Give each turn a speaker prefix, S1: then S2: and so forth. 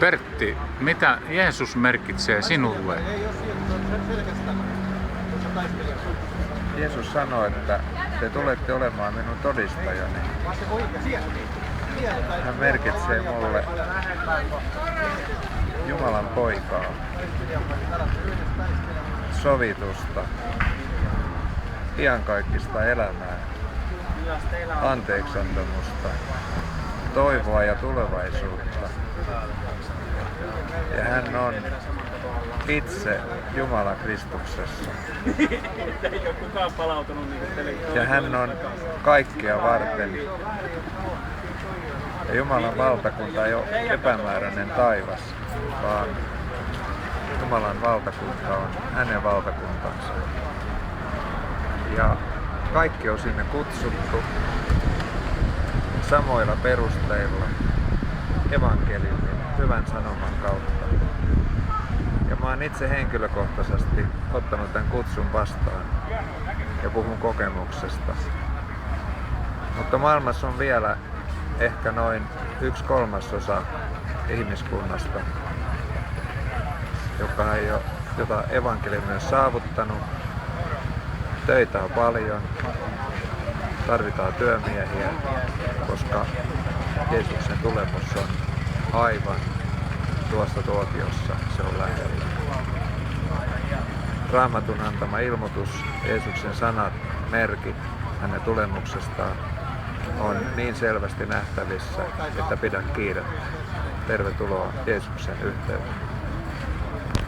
S1: Pertti, mitä Jeesus merkitsee sinulle?
S2: Jeesus sanoi, että te tulette olemaan minun todistajani. Hän merkitsee mulle Jumalan poikaa, sovitusta, iankaikkista elämää, anteeksantamusta, toivoa ja tulevaisuutta. Ja hän on itse Jumala Kristuksessa. Ja hän on kaikkea varten. Ja Jumalan valtakunta ei ole epämääräinen taivas, vaan Jumalan valtakunta on hänen valtakuntansa. Ja kaikki on sinne kutsuttu samoilla perusteilla evankeliumin, hyvän sanoman kautta. Ja mä oon itse henkilökohtaisesti ottanut tämän kutsun vastaan ja puhun kokemuksesta. Mutta maailmassa on vielä ehkä noin 1/3 ihmiskunnasta, joka ei ole, jota evankeliumi on saavuttanut. Töitä on paljon, tarvitaan työmiehiä, koska Jeesuksen tulemus on aivan tuossa tuokiossa, se on lähellä. Raamatun antama ilmoitus, Jeesuksen sanat, merkit hänen tulemuksestaan on niin selvästi nähtävissä, että pidä kiirettä. Tervetuloa Jeesuksen yhteyteen.